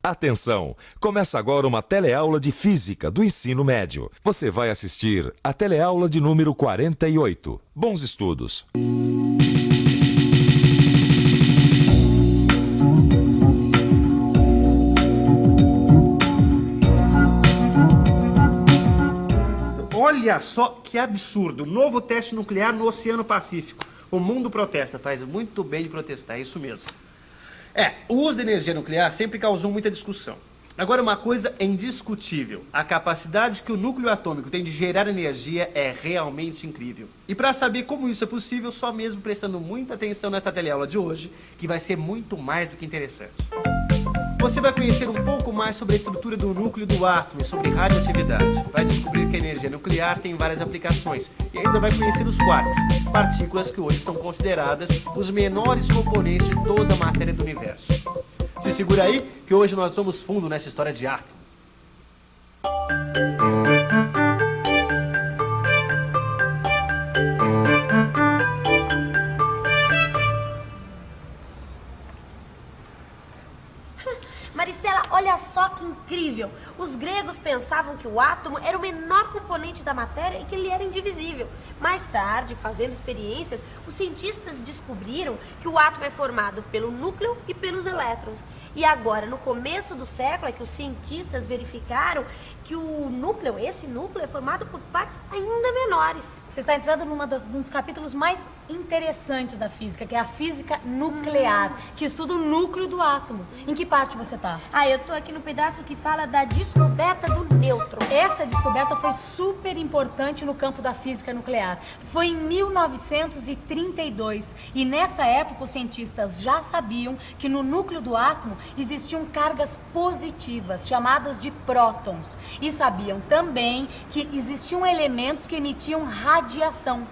Atenção! Começa agora uma teleaula de Física do ensino médio. Você vai assistir a teleaula de número 48. Bons estudos! Olha só que absurdo! Novo teste nuclear no Oceano Pacífico. O mundo protesta, faz muito bem de protestar, é isso mesmo. O uso da energia nuclear sempre causou muita discussão. Agora, uma coisa é indiscutível. A capacidade que o núcleo atômico tem de gerar energia é realmente incrível. E para saber como isso é possível, só mesmo prestando muita atenção nesta teleaula de hoje, que vai ser muito mais do que interessante. Você vai conhecer um pouco mais sobre a estrutura do núcleo do átomo e sobre radioatividade. Vai descobrir que a energia nuclear tem várias aplicações e ainda vai conhecer os quarks, partículas que hoje são consideradas os menores componentes de toda a matéria do universo. Se segura aí, que hoje nós vamos fundo nessa história de átomo. Maristela, olha só que incrível! Os gregos pensavam que o átomo era o menor componente da matéria e que ele era indivisível. Mais tarde, fazendo experiências, os cientistas descobriram que o átomo é formado pelo núcleo e pelos elétrons. E agora, no começo do século, é que os cientistas verificaram que esse núcleo é formado por partes ainda menores. Você está entrando num dos capítulos mais interessantes da física, que é a física nuclear, que estuda o núcleo do átomo. Em que parte você está? Eu tô aqui no pedaço que fala da descoberta do nêutron. Essa descoberta foi super importante no campo da física nuclear. Foi em 1932 e nessa época os cientistas já sabiam que no núcleo do átomo existiam cargas positivas, chamadas de prótons. E sabiam também que existiam elementos que emitiam radiação.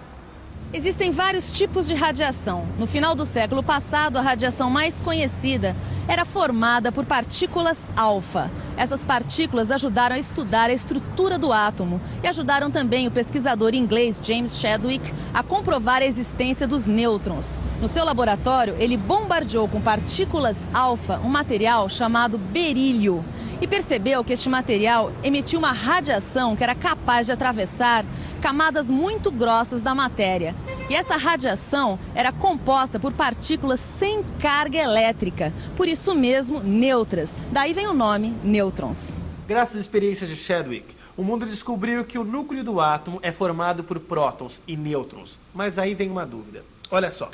Existem vários tipos de radiação. No final do século passado, a radiação mais conhecida era formada por partículas alfa. Essas partículas ajudaram a estudar a estrutura do átomo e ajudaram também o pesquisador inglês James Chadwick a comprovar a existência dos nêutrons. No seu laboratório, ele bombardeou com partículas alfa um material chamado berílio e percebeu que este material emitia uma radiação que era capaz de atravessar camadas muito grossas da matéria. E essa radiação era composta por partículas sem carga elétrica, por isso mesmo neutras. Daí vem o nome nêutrons. Graças às experiências de Chadwick, o mundo descobriu que o núcleo do átomo é formado por prótons e nêutrons. Mas aí vem uma dúvida. Olha só,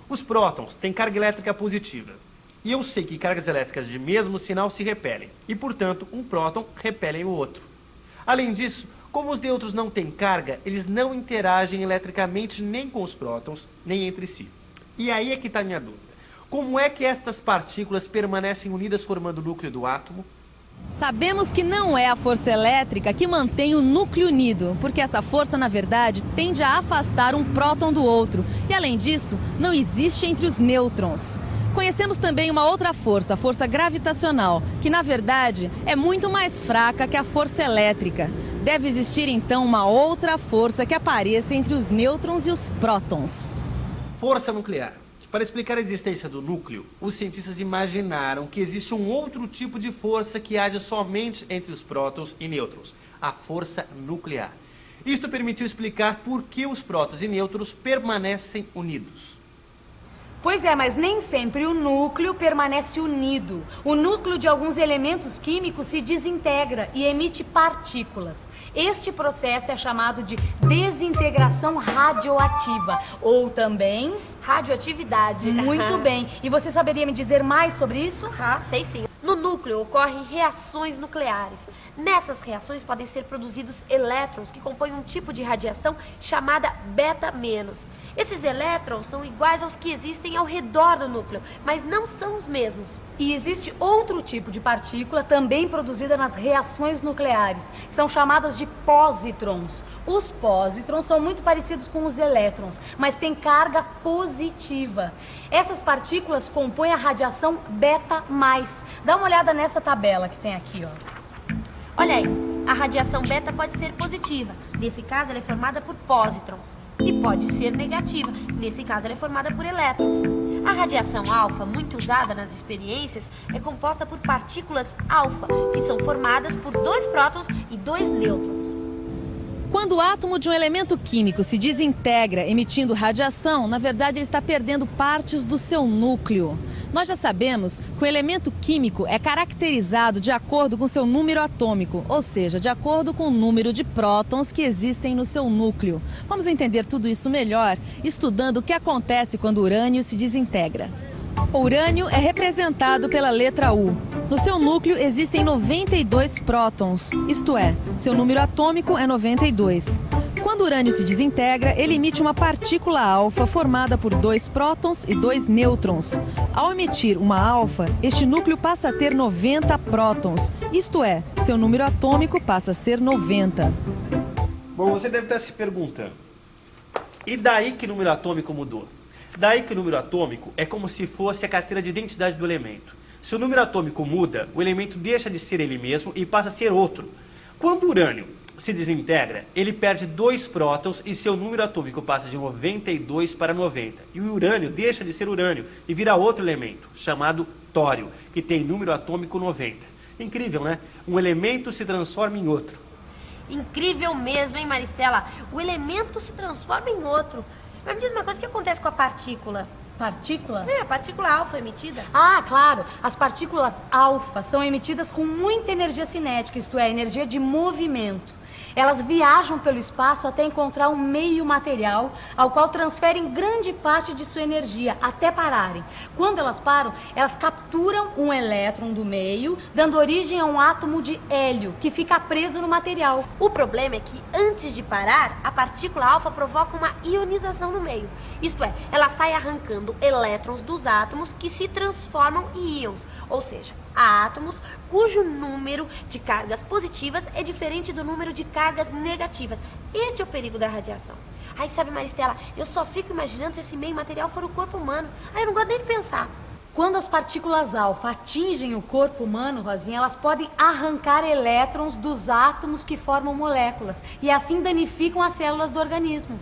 os prótons têm carga elétrica positiva. E eu sei que cargas elétricas de mesmo sinal se repelem. E, portanto, um próton repele o outro. Além disso, como os nêutrons não têm carga, eles não interagem eletricamente nem com os prótons, nem entre si. E aí é que está a minha dúvida. Como é que estas partículas permanecem unidas formando o núcleo do átomo? Sabemos que não é a força elétrica que mantém o núcleo unido, porque essa força, na verdade, tende a afastar um próton do outro. E, além disso, não existe entre os nêutrons. Conhecemos também uma outra força, a força gravitacional, que na verdade é muito mais fraca que a força elétrica. Deve existir então uma outra força que apareça entre os nêutrons e os prótons. Força nuclear. Para explicar a existência do núcleo, os cientistas imaginaram que existe um outro tipo de força que age somente entre os prótons e nêutrons, a força nuclear. Isto permitiu explicar por que os prótons e nêutrons permanecem unidos. Pois é, mas nem sempre o núcleo permanece unido. O núcleo de alguns elementos químicos se desintegra e emite partículas. Este processo é chamado de desintegração radioativa, ou também radioatividade. Muito bem. E você saberia me dizer mais sobre isso? Sei sim. No núcleo ocorrem reações nucleares. Nessas reações podem ser produzidos elétrons que compõem um tipo de radiação chamada beta-. Esses elétrons são iguais aos que existem ao redor do núcleo, mas não são os mesmos. E existe outro tipo de partícula também produzida nas reações nucleares. São chamadas de pósitrons. Os pósitrons são muito parecidos com os elétrons, mas têm carga positiva. Essas partículas compõem a radiação beta+. Dá uma olhada nessa tabela que tem aqui, ó. Olha aí, a radiação beta pode ser positiva. Nesse caso, ela é formada por pósitrons. e pode ser negativa. Nesse caso, ela é formada por elétrons. A radiação alfa, muito usada nas experiências, é composta por partículas alfa, que são formadas por 2 prótons e 2 nêutrons. Quando o átomo de um elemento químico se desintegra emitindo radiação, na verdade ele está perdendo partes do seu núcleo. Nós já sabemos que o elemento químico é caracterizado de acordo com seu número atômico, ou seja, de acordo com o número de prótons que existem no seu núcleo. Vamos entender tudo isso melhor estudando o que acontece quando o urânio se desintegra. O urânio é representado pela letra U. No seu núcleo existem 92 prótons, isto é, seu número atômico é 92. Quando o urânio se desintegra, ele emite uma partícula alfa formada por 2 prótons e 2 nêutrons. Ao emitir uma alfa, este núcleo passa a ter 90 prótons, isto é, seu número atômico passa a ser 90. Bom, você deve estar se perguntando, e daí que o número atômico mudou? Daí que o número atômico é como se fosse a carteira de identidade do elemento. Se o número atômico muda, o elemento deixa de ser ele mesmo e passa a ser outro. Quando o urânio se desintegra, ele perde 2 prótons e seu número atômico passa de 92 para 90. E o urânio deixa de ser urânio e vira outro elemento, chamado tório, que tem número atômico 90. Incrível, né? Um elemento se transforma em outro. Incrível mesmo, hein, Maristela? O elemento se transforma em outro. Mas me diz uma coisa, o que acontece com a partícula? Partícula? É, a partícula alfa emitida. Ah, claro. As partículas alfa são emitidas com muita energia cinética, isto é, energia de movimento. Elas viajam pelo espaço até encontrar um meio material ao qual transferem grande parte de sua energia até pararem. Quando elas param, elas capturam um elétron do meio, dando origem a um átomo de hélio, que fica preso no material. O problema é que, antes de parar, a partícula alfa provoca uma ionização no meio. Isto é, ela sai arrancando elétrons dos átomos que se transformam em íons, ou seja, há átomos cujo número de cargas positivas é diferente do número de cargas negativas. Este é o perigo da radiação. Aí, sabe, Maristela, eu só fico imaginando se esse meio material for o corpo humano. Aí eu não gosto nem de pensar. Quando as partículas alfa atingem o corpo humano, Rosinha, elas podem arrancar elétrons dos átomos que formam moléculas e assim danificam as células do organismo.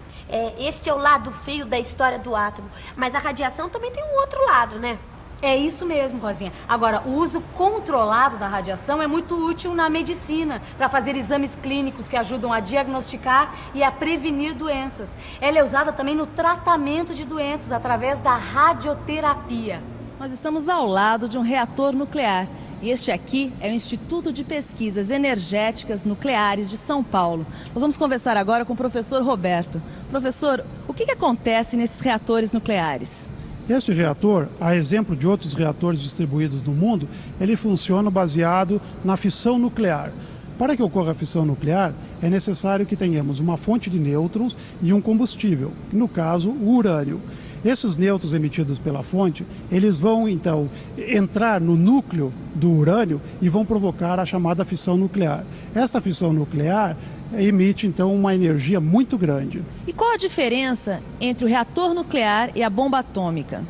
Este é o lado feio da história do átomo. Mas a radiação também tem um outro lado, né? É isso mesmo, Rosinha. Agora, o uso controlado da radiação é muito útil na medicina, para fazer exames clínicos que ajudam a diagnosticar e a prevenir doenças. Ela é usada também no tratamento de doenças através da radioterapia. Nós estamos ao lado de um reator nuclear. E este aqui é o Instituto de Pesquisas Energéticas Nucleares de São Paulo. Nós vamos conversar agora com o professor Roberto. Professor, o que acontece nesses reatores nucleares? Este reator, a exemplo de outros reatores distribuídos no mundo, ele funciona baseado na fissão nuclear. Para que ocorra a fissão nuclear, é necessário que tenhamos uma fonte de nêutrons e um combustível, no caso, o urânio. Esses nêutrons emitidos pela fonte, eles vão então entrar no núcleo do urânio e vão provocar a chamada fissão nuclear. Esta fissão nuclear emite então uma energia muito grande. E qual a diferença entre o reator nuclear e a bomba atômica?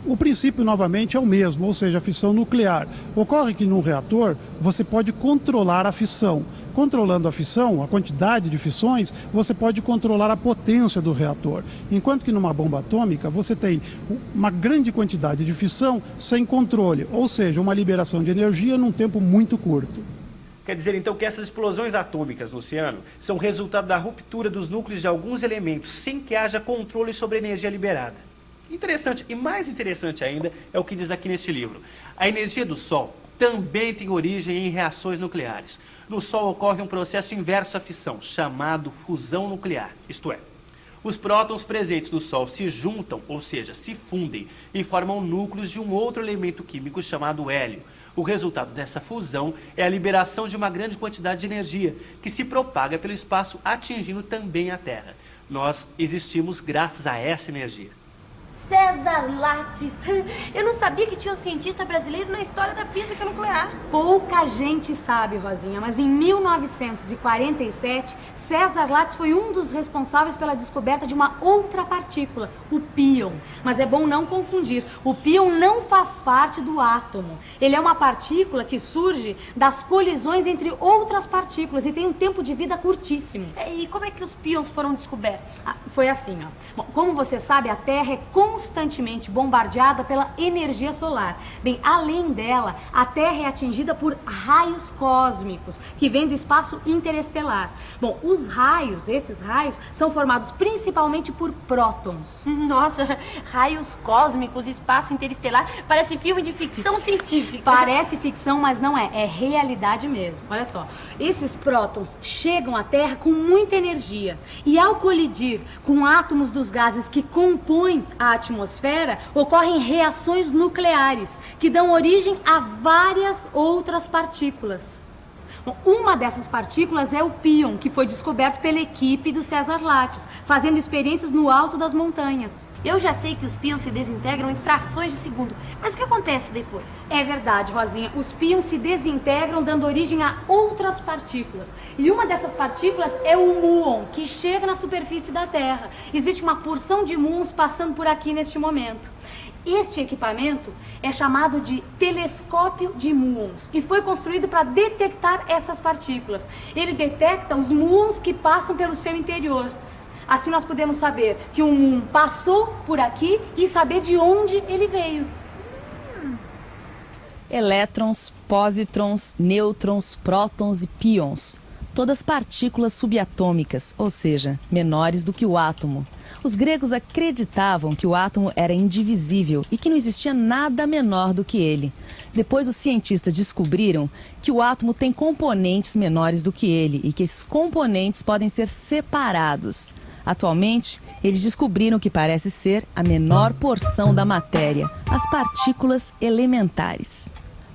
O princípio, novamente, é o mesmo, ou seja, a fissão nuclear. Ocorre que num reator você pode controlar a fissão. Controlando a fissão, a quantidade de fissões, você pode controlar a potência do reator. Enquanto que numa bomba atômica você tem uma grande quantidade de fissão sem controle, ou seja, uma liberação de energia num tempo muito curto. Quer dizer, então, que essas explosões atômicas no oceano são resultado da ruptura dos núcleos de alguns elementos, sem que haja controle sobre a energia liberada. Interessante, e mais interessante ainda, é o que diz aqui neste livro. A energia do Sol também tem origem em reações nucleares. No Sol ocorre um processo inverso à fissão, chamado fusão nuclear. Isto é, os prótons presentes no Sol se juntam, ou seja, se fundem, e formam núcleos de um outro elemento químico chamado hélio. O resultado dessa fusão é a liberação de uma grande quantidade de energia, que se propaga pelo espaço, atingindo também a Terra. Nós existimos graças a essa energia. César Lattes. Eu não sabia que tinha um cientista brasileiro na história da física nuclear. Pouca gente sabe, Rosinha, mas em 1947, César Lattes foi um dos responsáveis pela descoberta de uma outra partícula, o píon. Mas é bom não confundir, o píon não faz parte do átomo. Ele é uma partícula que surge das colisões entre outras partículas e tem um tempo de vida curtíssimo. E como é que os píons foram descobertos? Foi assim, ó. Bom, como você sabe, a Terra é constantemente bombardeada pela energia solar. Bem, além dela, a Terra é atingida por raios cósmicos, que vêm do espaço interestelar. Bom, esses raios, são formados principalmente por prótons. Nossa, raios cósmicos, espaço interestelar, parece filme de ficção científica. Parece ficção, mas não é. É realidade mesmo. Olha só, esses prótons chegam à Terra com muita energia e ao colidir com átomos dos gases que compõem a atmosfera, ocorrem reações nucleares que dão origem a várias outras partículas. Uma dessas partículas é o píon, que foi descoberto pela equipe do César Lattes, fazendo experiências no alto das montanhas. Eu já sei que os píons se desintegram em frações de segundo, mas o que acontece depois? É verdade, Rosinha. Os píons se desintegram, dando origem a outras partículas. E uma dessas partículas é o muon, que chega na superfície da Terra. Existe uma porção de muons passando por aqui neste momento. Este equipamento é chamado de telescópio de muons e foi construído para detectar essas partículas. Ele detecta os muons que passam pelo seu interior. Assim nós podemos saber que um muon passou por aqui e saber de onde ele veio. Elétrons, pósitrons, nêutrons, prótons e píons. Todas partículas subatômicas, ou seja, menores do que o átomo. Os gregos acreditavam que o átomo era indivisível e que não existia nada menor do que ele. Depois, os cientistas descobriram que o átomo tem componentes menores do que ele e que esses componentes podem ser separados. Atualmente, eles descobriram que parece ser a menor porção da matéria, as partículas elementares.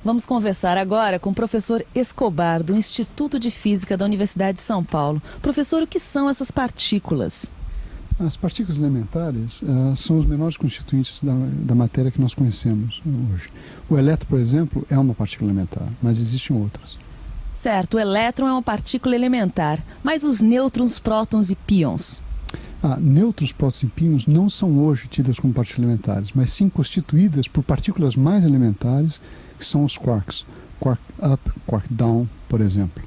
Vamos conversar agora com o professor Escobar, do Instituto de Física da Universidade de São Paulo. Professor, o que são essas partículas? As partículas elementares são os menores constituintes da matéria que nós conhecemos hoje. O elétron, por exemplo, é uma partícula elementar, mas existem outras. Certo, o elétron é uma partícula elementar, mas os nêutrons, prótons e píons? Nêutrons, prótons e píons não são hoje tidas como partículas elementares, mas sim constituídas por partículas mais elementares, que são os quarks. Quark up, quark down, por exemplo.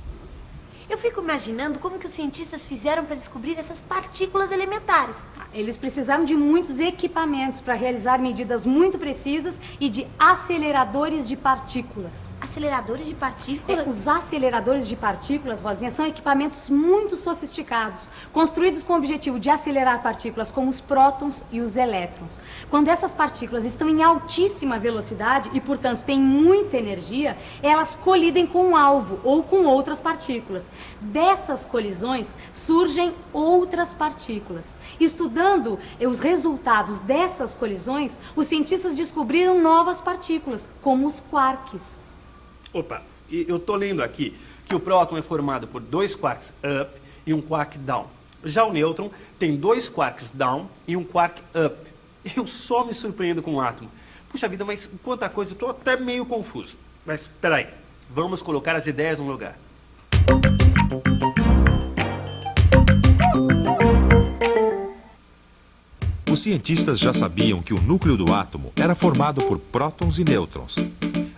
Eu fico imaginando como que os cientistas fizeram para descobrir essas partículas elementares. Eles precisaram de muitos equipamentos para realizar medidas muito precisas e de aceleradores de partículas. Aceleradores de partículas? Os aceleradores de partículas, Rosinha, são equipamentos muito sofisticados, construídos com o objetivo de acelerar partículas como os prótons e os elétrons. Quando essas partículas estão em altíssima velocidade e, portanto, têm muita energia, elas colidem com um alvo ou com outras partículas. Dessas colisões surgem outras partículas. Estudando os resultados dessas colisões, os cientistas descobriram novas partículas, como os quarks. Opa, eu tô lendo aqui que o próton é formado por 2 quarks up e um quark down. Já o nêutron tem 2 quarks down e um quark up. Eu só me surpreendo com o átomo. Puxa vida, mas quanta coisa, eu tô até meio confuso. Mas peraí, vamos colocar as ideias no lugar. Os cientistas já sabiam que o núcleo do átomo era formado por prótons e nêutrons.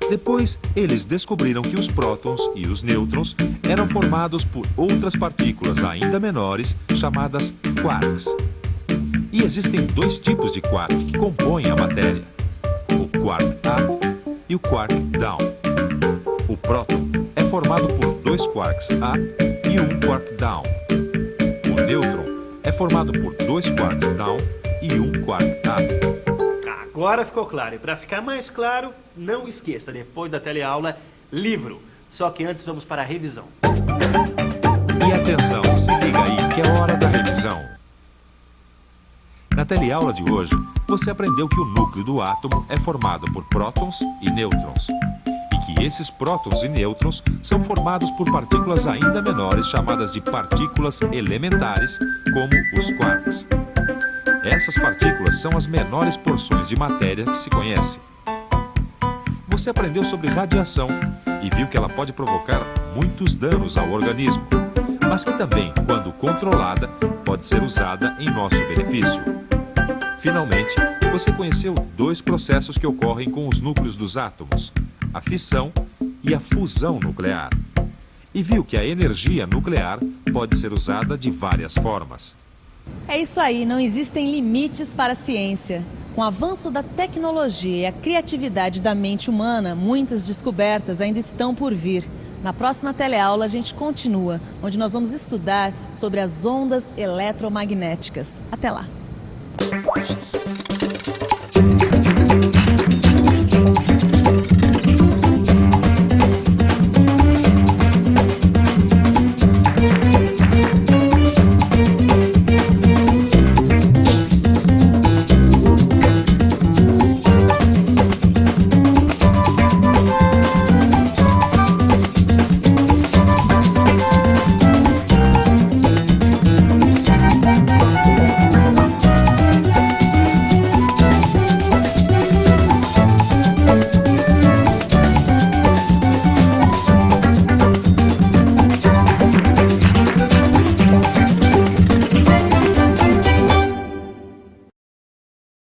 Depois, eles descobriram que os prótons e os nêutrons eram formados por outras partículas ainda menores, chamadas quarks. E existem 2 tipos de quark que compõem a matéria: o quark up e o quark down. O próton é formado por 2 quarks up e um quark down. O nêutron é formado por 2 quarks down e um quark up. Agora ficou claro. E para ficar mais claro, não esqueça, depois da teleaula, livro. Só que antes vamos para a revisão. E atenção, se liga aí que é hora da revisão. Na teleaula de hoje, você aprendeu que o núcleo do átomo é formado por prótons e nêutrons. E que esses prótons e nêutrons são formados por partículas ainda menores chamadas de partículas elementares, como os quarks. Essas partículas são as menores porções de matéria que se conhece. Você aprendeu sobre radiação e viu que ela pode provocar muitos danos ao organismo, mas que também, quando controlada, pode ser usada em nosso benefício. Finalmente, você conheceu dois processos que ocorrem com os núcleos dos átomos, a fissão e a fusão nuclear. E viu que a energia nuclear pode ser usada de várias formas. É isso aí, não existem limites para a ciência. Com o avanço da tecnologia e a criatividade da mente humana, muitas descobertas ainda estão por vir. Na próxima teleaula a gente continua, onde nós vamos estudar sobre as ondas eletromagnéticas. Até lá!